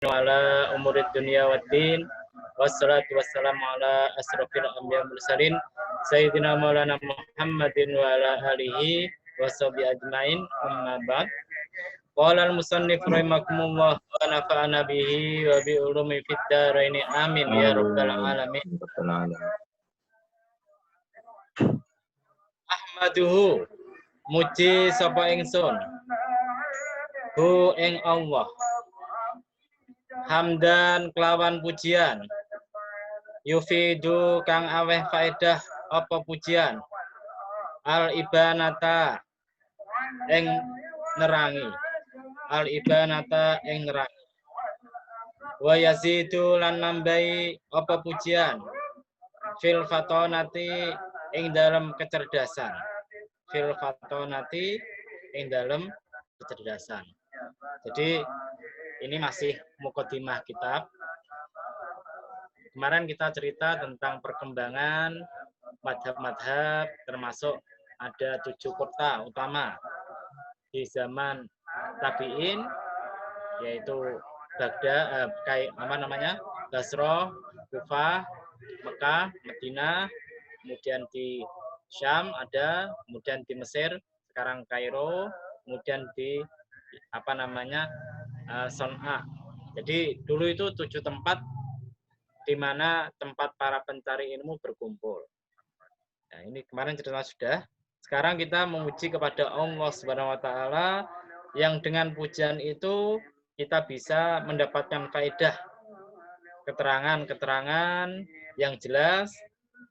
wa ala umurid dunya waddin. Wassalatu wassalamu ala asrofil anbiya mursalin sayyidina maulana Muhammadin wa ala alihi wa sahbihi ajmain, amma ba'd. Qala al-musannif rahimakumullah wa nafa'ana bihi wa bi ulumi fid dharain amin ya rabbal alamin. Ahmaduhu, muji sapa ingsun hu ing Allah, hamdan kelawan pujian, yufidu kang aweh faedah apa pujian, al ibanata ing nerangi, al ibanata ing nerangi, wa yazidu lan nambahi apa pujian, fil fatonati ing dalam kecerdasan, fil fatonati ing dalam kecerdasan. Jadi ini masih mukadimah kitab. Kemarin kita cerita tentang perkembangan madhab-madhab, termasuk ada 7 kota utama di zaman tabi'in, yaitu Baghdad, Basrah, Kufah, Mekah, Madinah, kemudian di Syam ada, kemudian di Mesir, sekarang Kairo, kemudian di Son'a. Jadi dulu itu 7 tempat di mana tempat para pencari ilmu berkumpul. Nah, ini kemarin cerita sudah. Sekarang kita memuji kepada Allah Subhanahu wa taala yang dengan pujian itu kita bisa mendapatkan faedah, keterangan-keterangan yang jelas.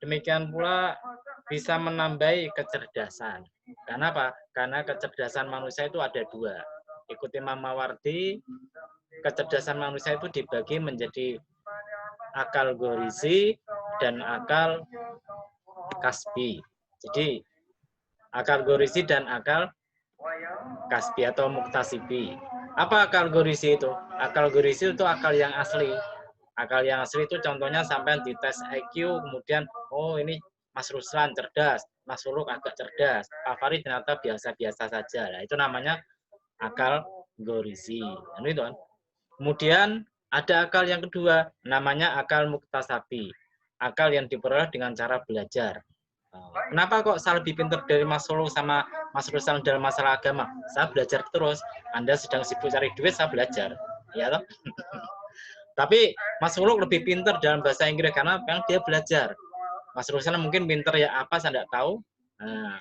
Demikian pula bisa menambahi kecerdasan. Karena apa? Karena kecerdasan manusia itu ada 2. Ikut Imam Mawardi, kecerdasan manusia itu dibagi menjadi akal gorizi dan akal kasbi. Jadi akal gorizi dan akal kasbi atau muktasibi. Apa akal gorizi itu? Akal gorizi itu akal yang asli. Akal yang asli itu contohnya sampai di tes IQ, kemudian oh ini Mas Ruslan cerdas, Mas Suluk agak cerdas, Pak Farid ternyata biasa-biasa saja. Nah, itu namanya akal gorizi. Itu kan. Kemudian ada akal yang kedua, namanya akal muktasabi. Akal yang diperoleh dengan cara belajar. Kenapa kok saya lebih pintar dari Mas Suluk sama Mas Ruslan dalam masalah agama? Saya belajar terus. Anda sedang sibuk cari duit, saya belajar. Ya toh? Tapi Mas Suluk lebih pintar dalam bahasa Inggris karena memang dia belajar. Mas Ruslan mungkin pintar ya apa saya tidak tahu. Nah,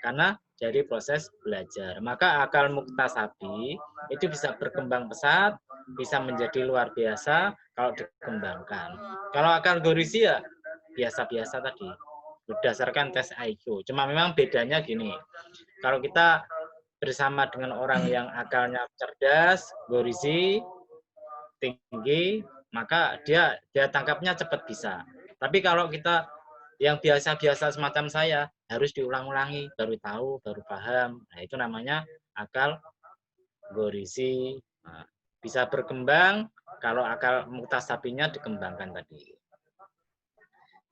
karena dari proses belajar. Maka akal muktasabi itu bisa berkembang pesat, bisa menjadi luar biasa kalau dikembangkan. Kalau akal gorizi ya biasa-biasa tadi, berdasarkan tes IQ. Cuma memang bedanya gini, kalau kita bersama dengan orang yang akalnya cerdas, gorizi, tinggi, maka dia tangkapnya cepat bisa. Tapi kalau kita yang biasa-biasa semacam saya, harus diulang-ulangi, baru tahu, baru paham. Nah, itu namanya akal gorizi. Nah, bisa berkembang kalau akal muktasabinya dikembangkan tadi.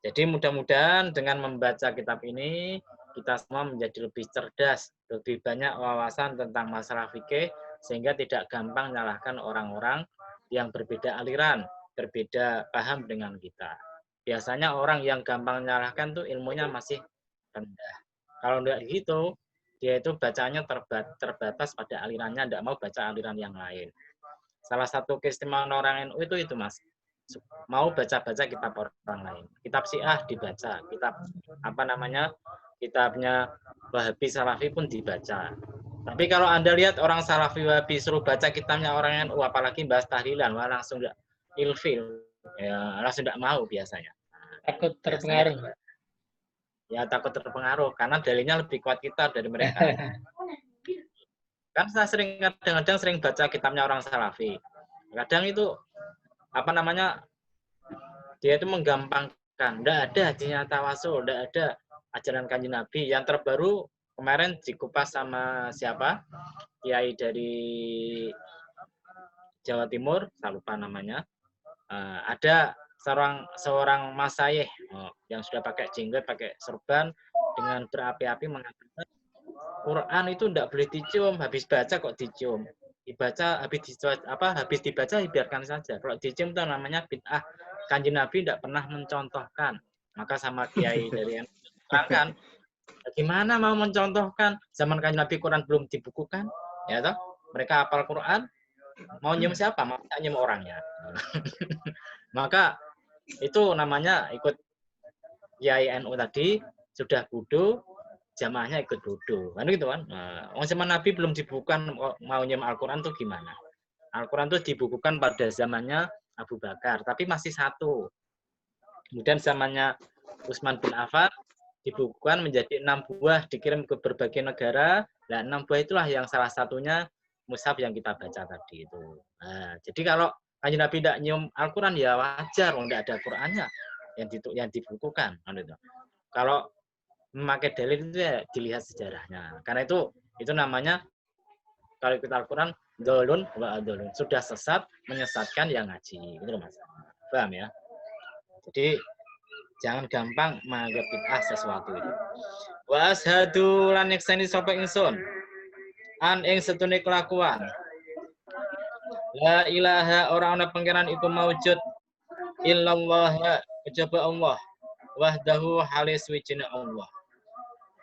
Jadi mudah-mudahan dengan membaca kitab ini, kita semua menjadi lebih cerdas, lebih banyak wawasan tentang masalah fikih, sehingga tidak gampang menyalahkan orang-orang yang berbeda aliran, berbeda paham dengan kita. Biasanya orang yang gampang menyalahkan tuh ilmunya masih rendah. Kalau enggak gitu, dia itu bacanya terbatas pada alirannya, enggak mau baca aliran yang lain. Salah satu keistimewaan orang NU itu Mas. Mau baca-baca kitab orang lain. Kitab Syiah dibaca, kitabnya Wahabi Salafi pun dibaca. Tapi kalau Anda lihat orang Salafi Wahabi suruh baca kitabnya orang NU, apalagi bahas tahlilan, wah langsung enggak ilfil. Ya, langsung enggak mau biasanya. Takut terpengaruh. Ya, takut terpengaruh karena dalilnya lebih kuat kita dari mereka. Kan saya kadang-kadang sering baca kitabnya orang Salafi. Kadang itu dia itu menggampangkan. Enggak ada hadisnya tawasul, enggak ada ajaran Kanjeng Nabi. Yang terbaru kemarin dikupas sama siapa? Kiai dari Jawa Timur, saya lupa namanya. Ada seorang masayih yang sudah pakai jenggot, pakai serban, dengan berapi-api mengatakan Quran itu enggak boleh dicium, habis baca kok dicium. dibaca habis dibaca biarkan saja. Kalau dicium itu namanya bid'ah. Kanjeng Nabi tidak pernah mencontohkan. Maka sama kiai dari yang terangkan, gimana mau mencontohkan zaman Kanjeng Nabi Quran belum dibukukan, ya toh? Mereka hafal Quran, mau nyium siapa? Mau nyium orangnya. Maka itu namanya ikut Kiai NU tadi sudah bodoh, jamaahnya ikut bodoh. Kan gitu kan? Nah, zaman Nabi belum dibukukan mau nyium Al-Quran tuh gimana? Al-Quran tuh dibukukan pada zamannya Abu Bakar, tapi masih satu. Kemudian zamannya Utsman bin Affan dibukukan menjadi 6 buah, dikirim ke berbagai negara. Nah, 6 buah itulah yang salah satunya mushaf yang kita baca tadi itu. Nah, jadi kalau Kanjeng Nabi tidak nyium Al-Quran ya wajar, tidak ada Qurannya yang dibukukan. Kalau memakai dalil itu ya dilihat sejarahnya. Karena itu namanya kalau kita Al-Quran dolun wa adolun, sudah sesat menyesatkan yang ngaji. Itu Mas. Paham ya? Jadi jangan gampang menganggap bid'ah sesuatu itu. Wa asyhadu lan nyekseni sapa ingsun an ing setune kelakuan. La ilaha ora ana pangeran iku maujud illallah kejaba Allah wahdahu halis wijine Allah.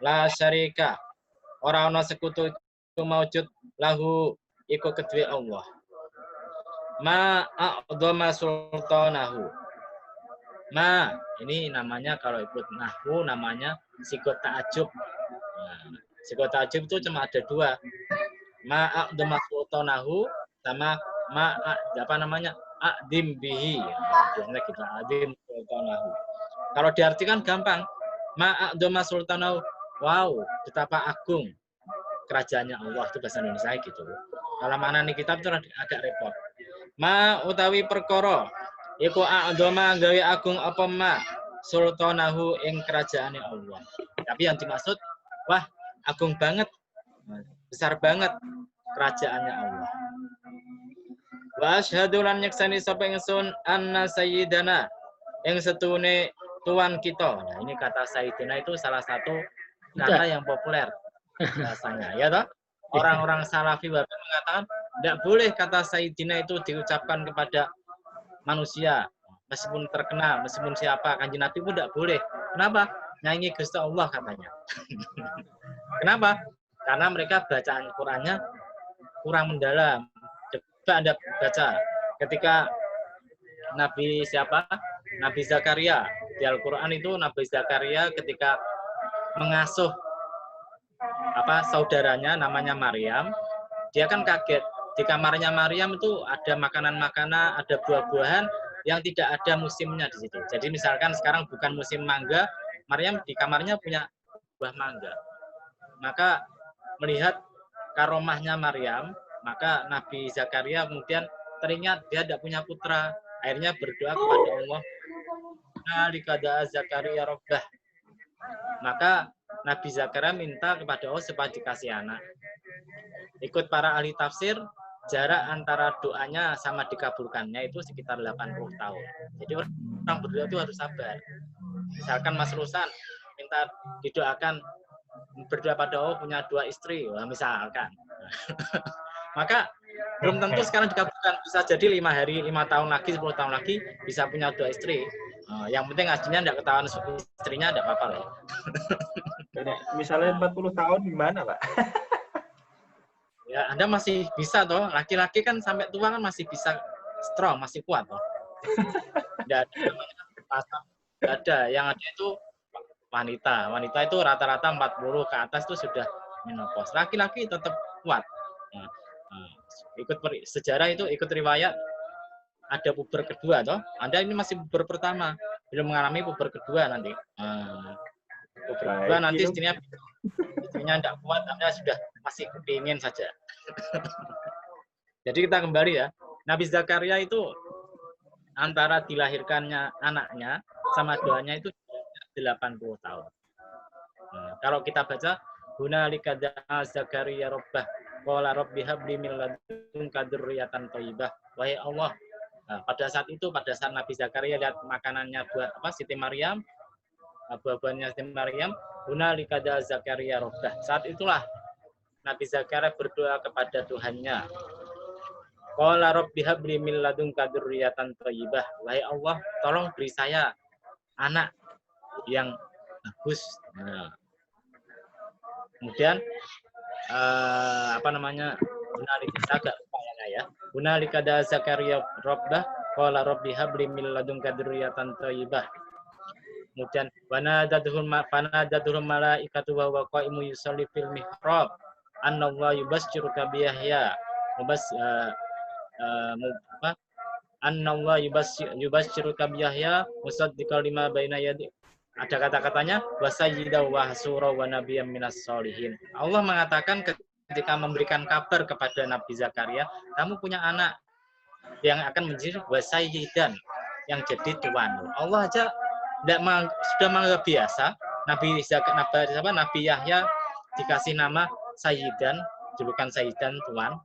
La syarika ora ana sekutu iku maujud lahu iku kedue Allah. Ma a'dhama sultanahu. Ma, ini namanya kalau ikut nahwu namanya sikot ta'ajub. Nah, sikot ta'ajub itu cuma ada dua. Ma a'dhama sultanahu sama ma apa namanya? A'dim bihi. Biasanya kita a'dim sultanahu. Kalau diartikan gampang. Ma a'dhama sultanahu. Wow, betapa agung kerajaannya Allah, itu bahasa Indonesia gitu. Kalau mana nih kitab itu agak repot. Ma utawi perkara iku a'dhama gawe agung apa ma sultanahu ing kerajaane Allah. Tapi yang dimaksud wah agung banget, besar banget kerajaannya Allah. Wa asyhadu lan nyekseni sapa ingsun anna sayyidana ing setune tuan kita. Nah, ini kata sayyidina itu salah satu kata yang populer bahasanya, ya toh? Orang-orang Salafi mengatakan tidak boleh kata sayyidina itu diucapkan kepada manusia, meskipun terkenal, meskipun siapa, Kanjeng Nabi pun tidak boleh. Kenapa? Nyanyi Gusti Allah katanya. Kenapa? Karena mereka bacaan Qurannya kurang mendalam. Coba Anda baca ketika Nabi siapa? Nabi Zakaria di Al-Quran itu Nabi Zakaria ketika mengasuh saudaranya namanya Maryam, dia kan kaget. Di kamarnya Maryam itu ada makanan-makanan, ada buah-buahan yang tidak ada musimnya di situ. Jadi misalkan sekarang bukan musim mangga, Maryam di kamarnya punya buah mangga. Maka melihat karomahnya Maryam, maka Nabi Zakaria kemudian teringat dia tidak punya putra. Akhirnya berdoa kepada Allah, Nalikada Zakaria Rabbah. Maka Nabi Zakaria minta kepada Allah supaya dikasih anak. Ikut para ahli tafsir, jarak antara doanya sama dikabulkannya itu sekitar 80 tahun. Jadi orang berdoa itu harus sabar. Misalkan Mas Rusan minta didoakan berdoa pada Allah punya 2 istri, misalkan. Maka belum tentu sekarang dikabulkan, bisa jadi 5 hari, 5 tahun lagi, 10 tahun lagi bisa punya 2 istri. Yang penting aslinya tidak ketahuan istrinya, tidak apa-apa lah. Misalnya 40 tahun gimana, Pak? Ya, Anda masih bisa toh. Laki-laki kan sampai tua kan masih bisa strong, masih kuat toh. Tidak ada. Yang ada itu wanita. Wanita itu rata-rata 40 ke atas itu sudah menopause. Laki-laki tetap kuat. Ikut sejarah itu, ikut riwayat ada puber kedua toh. Anda ini masih puber pertama, belum mengalami puber kedua nanti. Puber kedua nanti istrinya tidak kuat, Anda sudah masih kepingin saja. Jadi kita kembali ya. Nabi Zakaria itu antara dilahirkannya anaknya sama doanya itu 80 tahun. Kalau kita baca hunalika da'a Zakaria rabbah qala rabbi habli min ladunka dzurriyyatan thayyibah. Wahai Allah, pada saat Nabi Zakaria lihat makanannya buat Siti Maryam, buah-buahnya Siti Maryam, hunalika da'a Zakaria rabbah. Saat itulah Nabi Zakaria berdoa kepada Tuhannya. Qala rabbi habli min ladunka dzurriyyatan thayyibah. Wahai Allah, tolong beri saya anak yang bagus. Nah, kemudian apa namanya? Hunalika agak lupa ya. Hunalika da Zakaria rabbah qala rabbi habli min ladunka dzurriyyatan thayyibah. Kemudian fanadatul malaikatu wa huwa qa'imun yusalli fil mihrab annallaha yubasyyiruka bi Yahya annallaha yubasyyiruka bi Yahya musaddiqan lima baina yadi. Ada kata-katanya wasayyidaw wa hasura wa nabiyyan minas sholihin. Allah mengatakan ketika memberikan kabar kepada Nabi Zakaria, kamu punya anak yang akan menjadi wasayyidan, yang jadi tuan. Allah aja sudah menganggap biasa Nabi Yahya dikasih nama Sayyidan, julukan Sayyidan, tuan.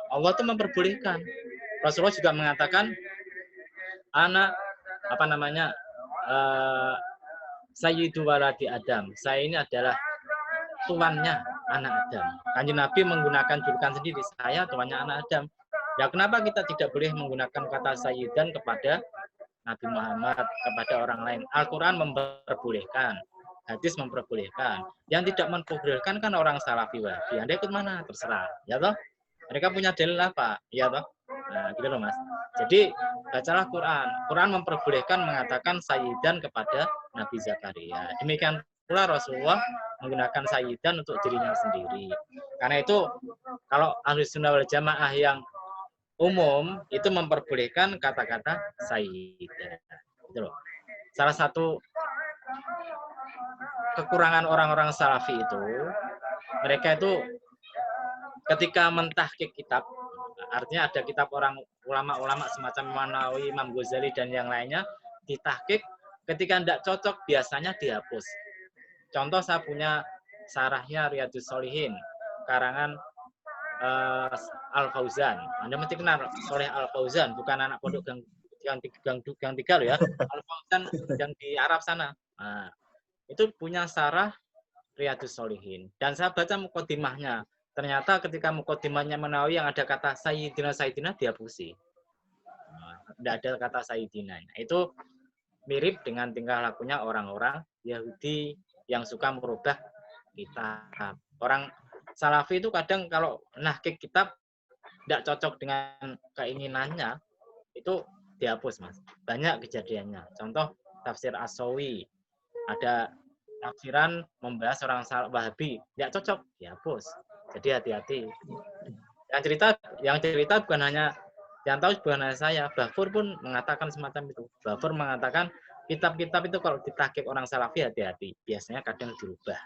Allah itu memperbolehkan. Rasulullah juga mengatakan anak Sayyidu waladi Adam. Saya ini adalah tuannya anak Adam. Kanjeng Nabi menggunakan julukan sendiri, saya tuannya anak Adam. Ya kenapa kita tidak boleh menggunakan kata Sayyidan kepada Nabi Muhammad, kepada orang lain? Al-Quran memperbolehkan, hadis memperbolehkan. Yang tidak memperbolehkan kan orang Salafi Wahabi. Anda ikut mana? Terserah. Ya toh? Mereka punya dalil apa? Ya toh? Nah, gitu loh Mas. Jadi bacalah Quran. Quran memperbolehkan mengatakan Sayyidan kepada Nabi Zakaria. Demikian pula Rasulullah menggunakan Sayyidan untuk dirinya sendiri. Karena itu kalau Ahlus Sunnah wal Jamaah yang umum itu memperbolehkan kata-kata Sayyidan. Gitu loh. Salah satu kekurangan orang-orang Salafi itu, mereka itu ketika mentahqiq kitab, artinya ada kitab orang ulama-ulama semacam Imam Nawawi, Imam Ghazali dan yang lainnya, ditahqiq, ketika tidak cocok biasanya dihapus. Contoh saya punya sarahnya Riyadhus Shalihin, karangan Al-Fauzan. Anda mesti kenal Soleh Al-Fauzan, bukan anak pondok gang 3 loh ya. Al-Fauzan yang di Arab sana. Nah, itu punya sarah Riyadhus Shalihin. Dan saya baca muqaddimahnya. Ternyata ketika muqaddimahnya Nawawi yang ada kata Sayyidina dihapusi. Tidak ada kata Sayyidina. Itu mirip dengan tingkah lakunya orang-orang Yahudi yang suka merubah kitab. Orang Salafi itu kadang kalau nahqiq kitab tidak cocok dengan keinginannya, itu dihapus, Mas. Banyak kejadiannya. Contoh tafsir As-Sawi. Ada tafsiran membahas orang Wahabi, tidak cocok, dihapus. Jadi hati-hati. Yang cerita bukan hanya, yang tahu bukan hanya saya, Bafur pun mengatakan semacam itu. Bafur mengatakan kitab-kitab itu kalau ditahqiq orang Salafi hati-hati. Biasanya kadang dirubah.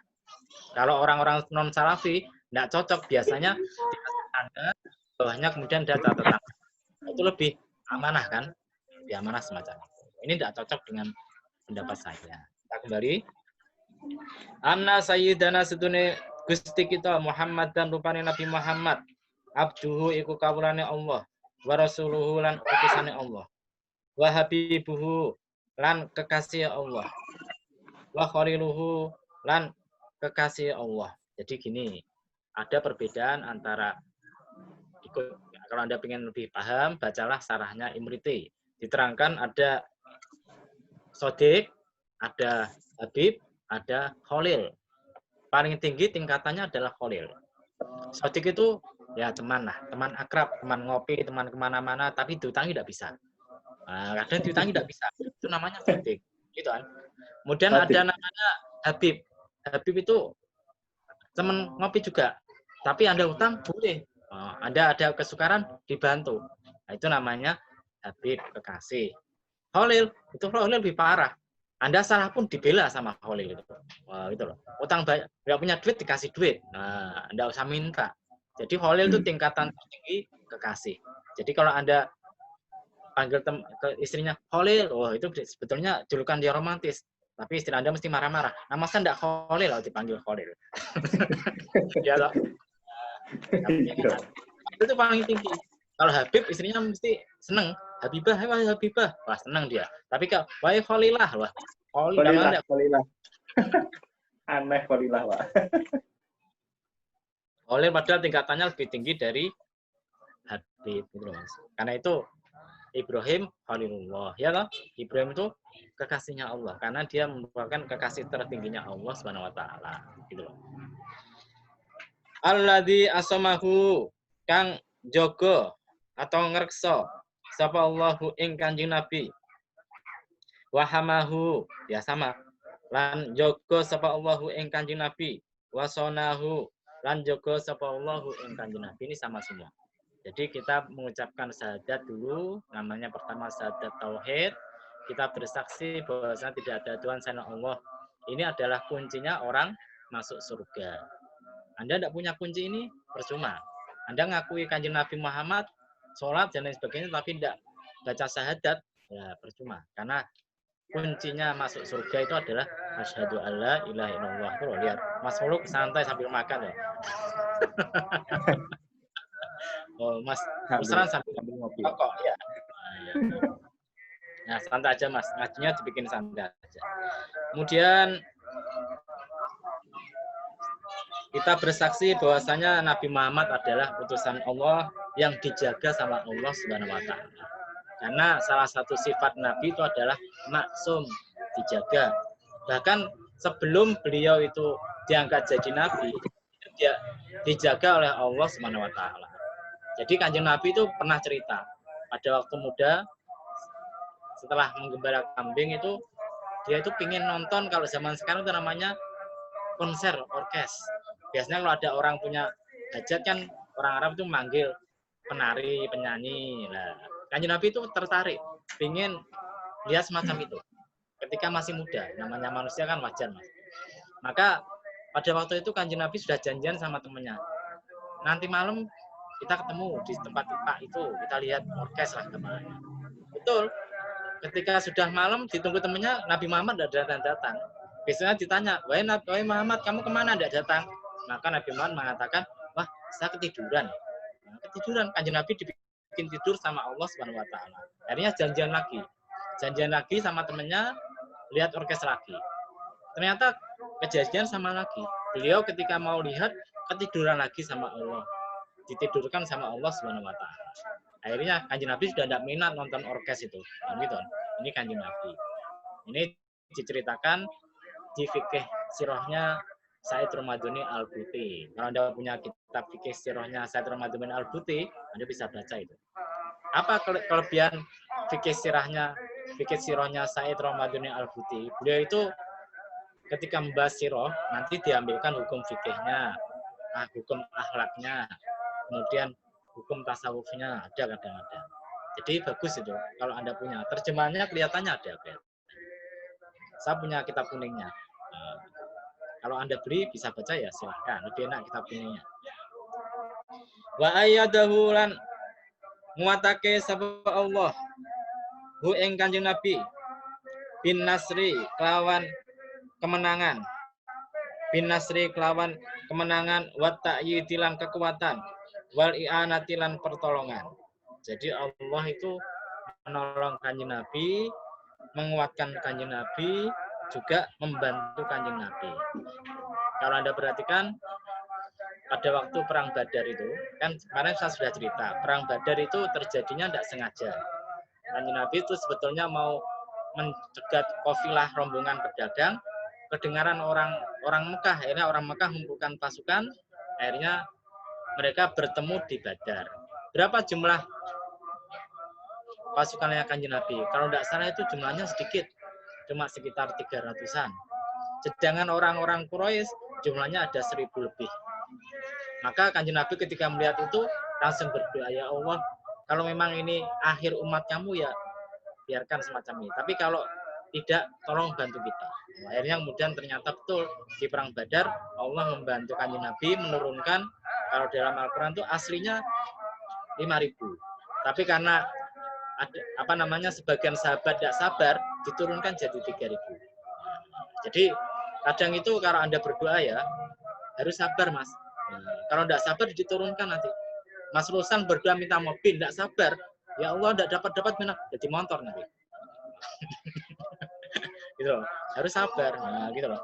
Kalau orang-orang non-Salafi tidak cocok, biasanya tanda bawahnya kemudian ada catatan. Itu lebih amanah kan? Lebih amanah semacam itu. Ini tidak cocok dengan pendapat saya. Kita kembali. Anna sayyidana sedune Gusti kita Muhammad dan rupane Nabi Muhammad abduhu iku kawulane Allah wa rasuluhu lan utusane Allah wa habibuhu lan kekasih Allah wa khaliluhu lan kekasih Allah. Jadi gini, ada perbedaan antara kalau Anda ingin lebih paham, bacalah sarahnya Imriti. Diterangkan ada Sodik, ada Habib, ada Khalil. Paling tinggi tingkatannya adalah Khalil. Sodik itu ya teman lah, teman akrab, teman ngopi, teman kemana-mana, tapi diutangi tidak bisa. Nah, kadang diutangi tidak bisa. Itu namanya Sodik. Gitu kan. Kemudian ada namanya Habib. Habib itu teman ngopi juga, tapi Anda utang boleh. Anda ada kesukaran dibantu. Nah, itu namanya Habib, kekasih. Khalil, itu Khalil lebih parah. Anda salah pun dibela sama Khalil itu. Wah, gitu loh. Utang banyak, nggak punya duit dikasih duit. Nah, Anda usah minta. Jadi Khalil itu tingkatan tertinggi kekasih. Jadi kalau Anda panggil ke istrinya Khalil, oh itu sebetulnya julukan dia romantis. Tapi istri Anda mesti marah-marah. Nama saya enggak Khalil kalau dipanggil Khalil. Ya loh. Itu paling tinggi. Kalau Habib istrinya mesti seneng. Habibah, wahai Habibah. Wah, seneng dia. Tapi kalau wahai Khalilah, wah. Khalilah. Aneh Khalilah, Pak. Khalil padahal tingkatannya lebih tinggi dari Habib gitu loh, Mas. Karena itu Ibrahim Khalilullah, ya loh. Ibrahim itu kekasihnya Allah karena dia merupakan kekasih tertingginya Allah Subhanahu wa taala, gitu loh. Alladzi asamahu kang jogo atau ngrekso sapa Allahu ing Kanjeng Nabi. Wahamahu ya sama. Lan jogo sapa Allahu ing Kanjeng Nabi. Wasonahu lan jogo sapa Allahu ing Kanjeng Nabi. Ini sama semua. Jadi kita mengucapkan syahadat dulu, namanya pertama syahadat tauhid. Kita bersaksi bahwasanya tidak ada Tuhan selain Allah. Ini adalah kuncinya orang masuk surga. Anda tidak punya kunci ini, percuma. Anda ngakui Kanjeng Nabi Muhammad, sholat dan lain sebagainya, tapi tidak baca syahadat, ya percuma. Karena kuncinya masuk surga itu adalah asyhadu alla ilaha illallah. Tuh, lihat, Mas Muluk santai sambil makan ya. Oh, Mas, terserah sambil ngopi. Kok ya. Nah, santai aja, Mas. Ngajinya dibikin santai aja. Kemudian kita bersaksi bahwasanya Nabi Muhammad adalah utusan Allah yang dijaga sama Allah Subhanahu wa taala. Karena salah satu sifat Nabi itu adalah maksum, dijaga. Bahkan sebelum beliau itu diangkat jadi Nabi, dia dijaga oleh Allah Subhanahu wa taala. Jadi Kanjeng Nabi itu pernah cerita pada waktu muda setelah menggembala kambing itu dia itu pingin nonton, kalau zaman sekarang itu namanya konser orkes. Biasanya kalau ada orang punya hajat kan orang Arab itu manggil penari, penyanyi. Nah, Kanjeng Nabi itu tertarik, pingin lihat semacam itu. Ketika masih muda, namanya manusia kan wajar, Mas. Maka pada waktu itu Kanjeng Nabi sudah janjian sama temannya. Nanti malam kita ketemu di tempat IPA itu, kita lihat orkes lah kemana. Betul. Ketika sudah malam ditunggu temannya, Nabi Muhammad tidak datang. Biasanya ditanya, wahai Muhammad, kamu kemana tidak datang? Maka Nabi Muhammad mengatakan, wah, saya ketiduran. Nah, ketiduran. Kanjeng Nabi dibikin tidur sama Allah Subhanahu wa taala. Akhirnya janjian lagi sama temannya, lihat orkes lagi. Ternyata kejadian sama lagi. Beliau ketika mau lihat ketiduran lagi sama Allah. Ditidurkan sama Allah Subhanahu wa taala. Akhirnya Kanjeng Nabi sudah tidak minat nonton orkes itu. Nah, gitu. Ini Kanjeng Nabi. Ini diceritakan di fikih sirahnya Said Ramadhani Al-Buti. Kalau Anda punya kitab fikih sirahnya Said Ramadhani Al-Buti, Anda bisa baca itu. Apa kelebihan fikih sirahnya Said Ramadhani Al-Buti? Beliau itu ketika membahas sirah, nanti diambilkan hukum fikihnya, hukum akhlaknya, kemudian hukum tasawufnya, ada kadang-kadang. Jadi bagus itu. Kalau Anda punya terjemahannya kelihatannya ada. Saya punya kitab kuningnya. Kalau Anda beli bisa baca ya silahkan. Lebih enak kitab kuningnya. Wa ayyadahu lan nguatake sapa Allah hu ing Kanjeng Nabi bin nasri kelawan kemenangan. Bin nasri kelawan kemenangan wa ta'yidilan kekuatan wal i'anati lan pertolongan. Jadi Allah itu menolong Kanjeng Nabi, menguatkan Kanjeng Nabi, juga membantu Kanjeng Nabi. Kalau Anda perhatikan, pada waktu Perang Badar itu, kan kemarin saya sudah cerita, Perang Badar itu terjadinya tidak sengaja. Kanjeng Nabi itu sebetulnya mau mencegat kafilah rombongan pedagang, kedengaran orang Mekah, akhirnya orang Mekah mengumpulkan pasukan, akhirnya mereka bertemu di Badar. Berapa jumlah pasukannya Kanjeng Nabi? Kalau tidak salah itu jumlahnya sedikit, cuma sekitar 300-an. Sedangkan orang-orang Quraisy jumlahnya ada 1000 lebih. Maka Kanjeng Nabi ketika melihat itu langsung berdoa, ya Allah, kalau memang ini akhir umat kamu ya biarkan semacam ini. Tapi kalau tidak, tolong bantu kita. Akhirnya kemudian ternyata betul di Perang Badar Allah membantu Kanjeng Nabi menurunkan, kalau dalam Al-Quran itu aslinya 5.000. Tapi karena sebagian sahabat tidak sabar, diturunkan jadi 3.000. Jadi kadang itu kalau Anda berdoa ya harus sabar, Mas. Kalau tidak sabar diturunkan nanti. Mas Rusan berdoa minta mobil, tidak sabar, ya Allah tidak dapat minat, jadi motor nanti. Gitu loh. Harus sabar. Nah, gitu loh.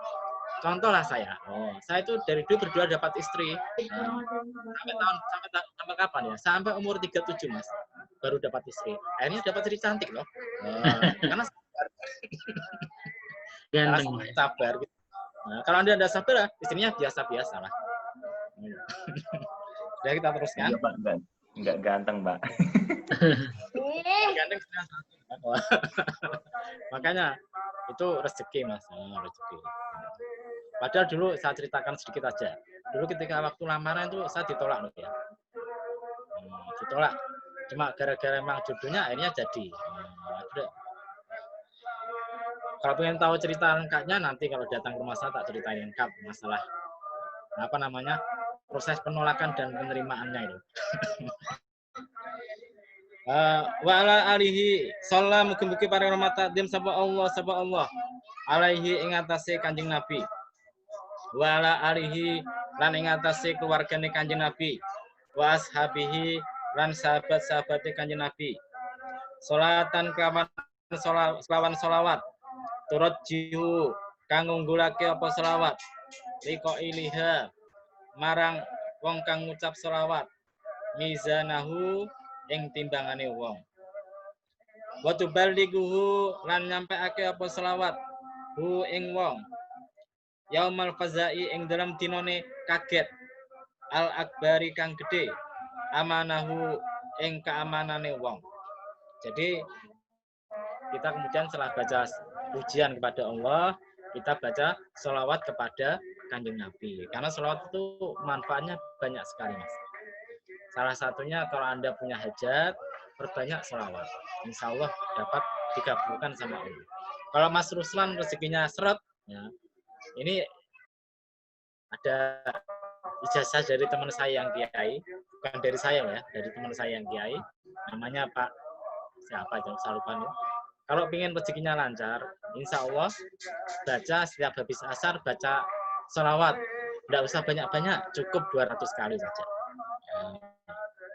contoh lah saya. Saya itu dari dulu berdua dapat istri. Sampai kapan ya? Sampai umur 37, Mas. Baru dapat istri. Akhirnya dapat istri cantik loh. Karena sabar gitu. Nah, kalau Anda tidak sabar, istrinya biasa-biasa lah. Ya kita teruskan. Enggak ganteng, Pak. Ganteng. Makanya itu rezeki, Mas. Rezeki. Padahal dulu saya ceritakan sedikit aja. Dulu ketika waktu lamaran itu saya ditolak loh ya. Ditolak. Cuma gara-gara emang jodohnya akhirnya jadi. Kalau pengen tahu cerita lengkapnya nanti kalau datang ke rumah saya tak ceritain lengkap masalah proses penolakan dan penerimaannya itu. Wa ala alihi sallam mugi-mugi para rahmat takdim sapa Allah alaihi ing atase Kanjeng Nabi. Wa ala alihi lan ing atase keluargane Kanjeng Nabi. Wa ashabihi lan sahabat-sahabate Kanjeng Nabi. Salatan kelawan sholawat turut jihu kang ngunggulake apa selawat liko iliha marang wong kang ngucap selawat mizanahu ing timbangane wong wa tuballighu lan nyampeake apa selawat hu ing wong yaumal fazai ing dalam dinane kaget al akbari kang gede amanahu ing keamanane wong. Jadi kita kemudian setelah baca pujian kepada Allah, kita baca sholawat kepada Kanjeng Nabi. Karena sholawat itu manfaatnya banyak sekali, Mas. Salah satunya kalau Anda punya hajat, perbanyak sholawat. Insya Allah dapat dikabulkan sama Allah. Kalau Mas Ruslan rezekinya seret, ya, ini ada ijazah dari teman saya yang kiai, bukan dari saya ya, dari teman saya yang kiai, namanya Pak siapa itu, saya lupa nih. Kalau ingin rezekinya lancar, insya Allah baca setiap habis asar, baca sholawat. Tidak usah banyak-banyak, cukup 200 kali saja.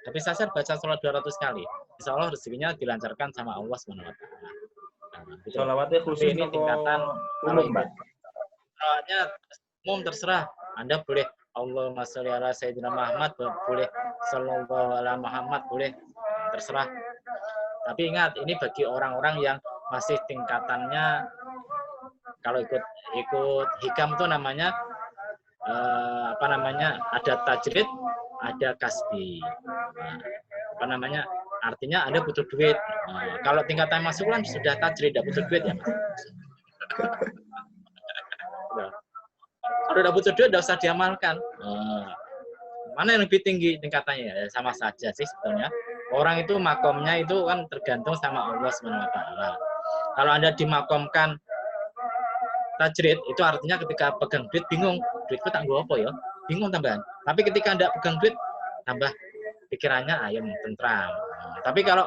Habis asar baca sholawat 200 kali. Insya Allah rezekinya dilancarkan sama Allah SWT. Gitu. Sholawatnya khusus ini tingkatan umum, Mbak. Sholawatnya umum terserah. Anda boleh Allahumma sholli ala Sayyidina Muhammad, boleh Sallallahu ala Muhammad, boleh, terserah. Tapi ingat, ini bagi orang-orang yang masih tingkatannya, kalau ikut hikam itu namanya ada tajrid, ada kasbi. Artinya Anda butuh duit. Kalau tingkatan masuk kan sudah tajrid, tidak butuh duit ya, Mas. Kalau tidak butuh duit, tidak usah diamalkan. Mana yang lebih tinggi tingkatannya? Ya, sama saja sih sebetulnya. Orang itu makomnya itu kan tergantung sama Allah SWT. Kalau Anda dimakomkan tajrid, itu artinya ketika pegang duit bingung. Duitku tak gue apa ya? Bingung tambahan. Tapi ketika Anda pegang duit, tambah pikirannya ayam, tentram. Tapi kalau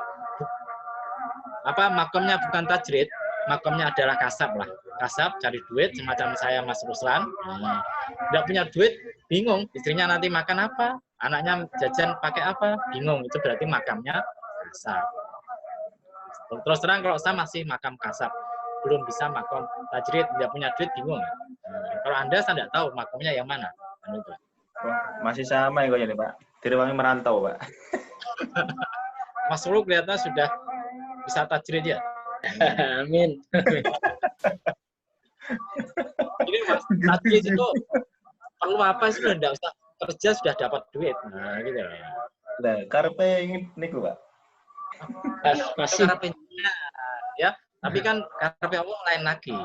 makomnya bukan tajrid, makomnya adalah kasab lah. Kasab, cari duit, semacam saya Mas Ruslan. Tidak punya duit, bingung. Istrinya nanti makan apa? Anaknya jajan pakai apa? Bingung. Itu berarti makamnya kasab. Terus terang kalau saya masih makam kasab, belum bisa makom tajrid, tidak punya duit, bingung. Kalau Anda saya tidak tahu makamnya yang mana. Masih sama ya kayaknya, Pak. Diriwangi merantau, Pak. Mas Ulu kelihatannya sudah bisa tajrid ya. Amin. Ini Mas, tajrid itu perlu apa sih? Tidak usah kerja sudah dapat duit. Nah, gitu. Nah, karepe ingin niku, Pak. Pasti. Ya, tapi kan karepe Allah lain lagi.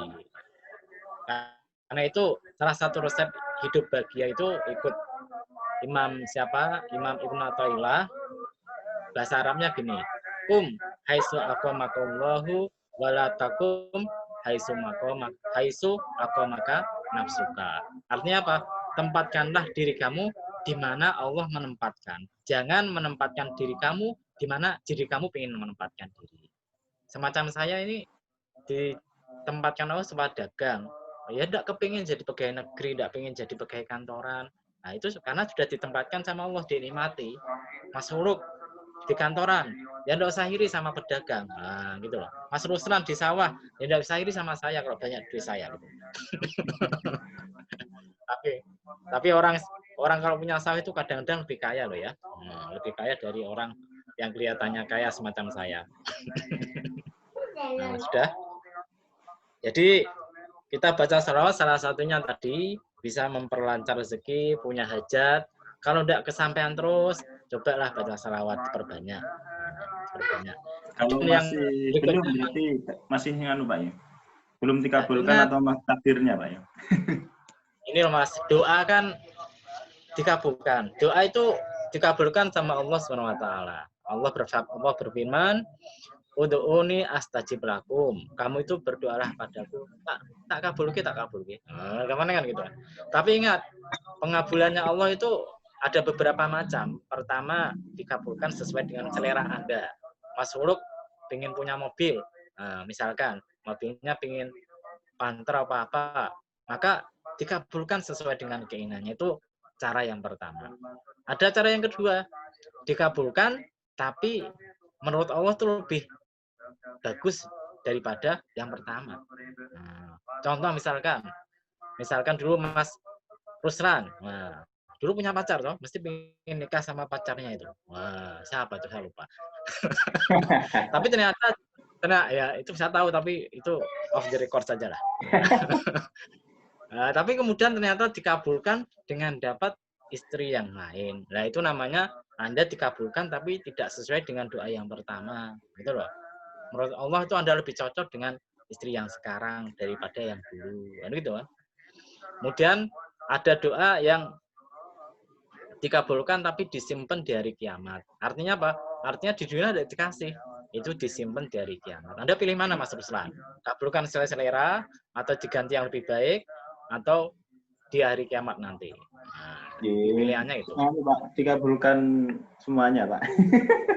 Karena itu salah satu resep hidup bahagia itu ikut Imam Ibnu Athaillah. Bahasa Arabnya gini, kum haitsu aqamakallahu wala takum haitsu aqamaka nafsuka. Artinya apa? Tempatkanlah diri kamu di mana Allah menempatkan. Jangan menempatkan diri kamu di mana diri kamu ingin menempatkan diri. Semacam saya ini ditempatkan Allah sebagai dagang. Ya tidak kepingin jadi pegawai negeri, tidak pengen jadi pegawai kantoran. Nah itu karena sudah ditempatkan sama Allah, dinikmati. Mas Huluk di kantoran, ya enggak usah iri sama pedagang. Nah, gitu loh. Mas Ruslan di sawah, ya enggak usah iri sama saya kalau banyak duit saya gitu. tapi orang kalau punya sawah itu kadang-kadang lebih kaya loh ya. Lebih kaya dari orang yang kelihatannya kaya semacam saya. Nah, sudah. Jadi kita baca salawat salah satunya tadi bisa memperlancar rezeki, punya hajat. Kalau tidak kesampaian terus, cobalah baca salawat perbanyak. Kalau Yang masih belum, berikutnya, berarti masih nganu Pak ya? Belum dikabulkan ingat, atau masih takdirnya Pak ya? ini loh Mas, doa kan dikabulkan. Doa itu dikabulkan sama Allah SWT. Allah berfirman, Ud'uni astajib lakum. Kamu itu berdoalah padaku. Tak kabul tak kabul. Kemana kan gitu. Tapi ingat, pengabulannya Allah itu ada beberapa macam. Pertama, dikabulkan sesuai dengan selera Anda. Mas Huluk pengen punya mobil. Nah, misalkan mobilnya pengen Panther apa-apa, maka dikabulkan sesuai dengan keinginannya. Itu cara yang pertama. Ada cara yang kedua, dikabulkan tapi menurut Allah itu lebih bagus daripada yang pertama. Contoh misalkan dulu Mas Ruslan, dulu punya pacar toh, mesti pengen nikah sama pacarnya itu. Siapa tuh saya lupa. Tapi ternyata ya itu saya tahu, tapi itu off the record saja lah. Tapi kemudian ternyata dikabulkan dengan dapat istri yang lain. Nah itu namanya Anda dikabulkan tapi tidak sesuai dengan doa yang pertama, gitu loh. Menurut Allah itu Anda lebih cocok dengan istri yang sekarang daripada yang dulu, kan gitu kan. Kemudian ada doa yang dikabulkan tapi disimpan di hari kiamat. Artinya apa? Artinya di dunia tidak dikasih, itu disimpan di hari kiamat. Anda pilih mana Mas Ruslan? Kabulkan sesuai selera atau diganti yang lebih baik atau di hari kiamat nanti? Pilihannya itu. Pak, dikabulkan semuanya Pak.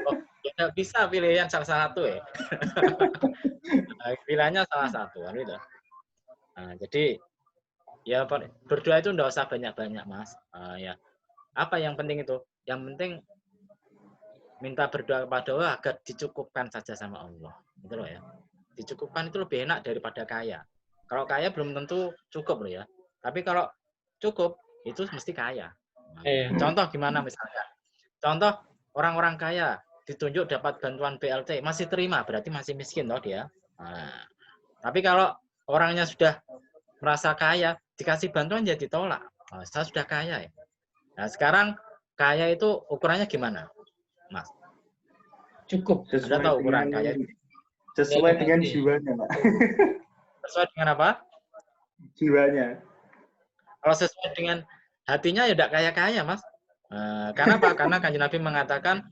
Oh, ya bisa pilihan salah satu ya. Pilihannya salah satu kan gitu. Jadi ya berdoa itu enggak usah banyak-banyak Mas. Ya apa yang penting itu? Yang penting minta berdoa kepada Allah agar dicukupkan saja sama Allah. Gitu loh ya. Dicukupkan itu lebih enak daripada kaya. Kalau kaya belum tentu cukup loh ya. Tapi kalau cukup itu mesti kaya. Contoh gimana misalnya? Contoh orang-orang kaya ditunjuk dapat bantuan BLT masih terima, berarti masih miskin loh dia. Tapi kalau orangnya sudah merasa kaya, dikasih bantuan ya ditolak. Saya sudah kaya ya. Nah sekarang kaya itu ukurannya gimana, Mas? Cukup. Sudah tahu ukuran kaya itu? Sesuai dengan jiwanya, Pak. Sesuai dengan apa? Jiwanya. Kalau sesuai dengan hatinya ya tidak kaya-kaya, Mas. Karena apa? Karena Kanjeng Nabi mengatakan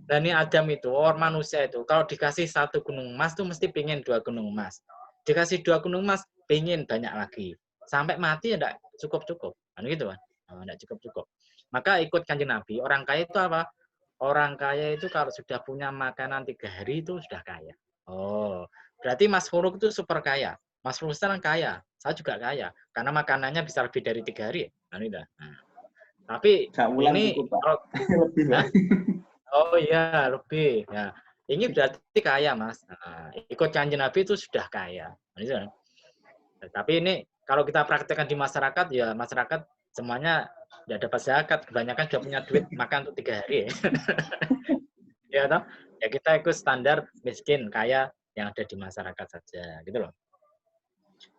Bani Adam itu, orang manusia itu, kalau dikasih 1 gunung emas tuh mesti pingin 2 gunung emas. Dikasih 2 gunung emas, pingin banyak lagi. Sampai mati ya tidak cukup-cukup. Kan gitu kan? Tidak cukup-cukup. Maka ikut Kanjeng Nabi, orang kaya itu apa? Orang kaya itu kalau sudah punya makanan 3 hari itu sudah kaya. Oh, berarti Mas Furuk itu super kaya. Mas Ruslan kaya, saya juga kaya. Karena makanannya bisa lebih dari 3 hari. Tapi ini cukup, Pak. kalau lebih, Pak. Oh iya, lebih. Ya. Ini berarti kaya, Mas. Ikut Kanjeng Nabi itu sudah kaya. Tapi ini kalau kita praktekkan di masyarakat, ya masyarakat semuanya tidak dapat zakat. Kebanyakan sudah punya duit makan untuk 3 hari. Ya, toh? Ya kita ikut standar miskin, kaya yang ada di masyarakat saja. Gitu loh.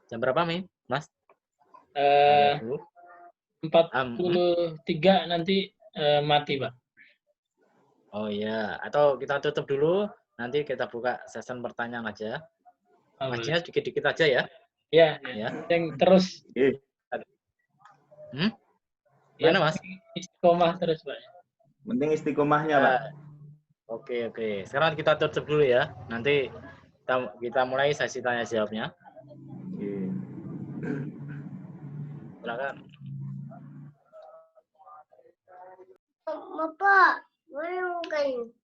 Jam berapa, Mi? Mas? 43 nanti mati, Pak. Oh iya, atau kita tutup dulu, nanti kita buka sesi pertanyaan aja. Ngajinya dikit-dikit aja ya. Ya. Yang terus. Mana, Mas? Istiqomah terus, Pak. Penting istiqomahnya, Pak. Oke. Sekarang kita tutup dulu ya. Nanti kita mulai sesi tanya jawabnya. Silakan. Bapak, boleh mungkin.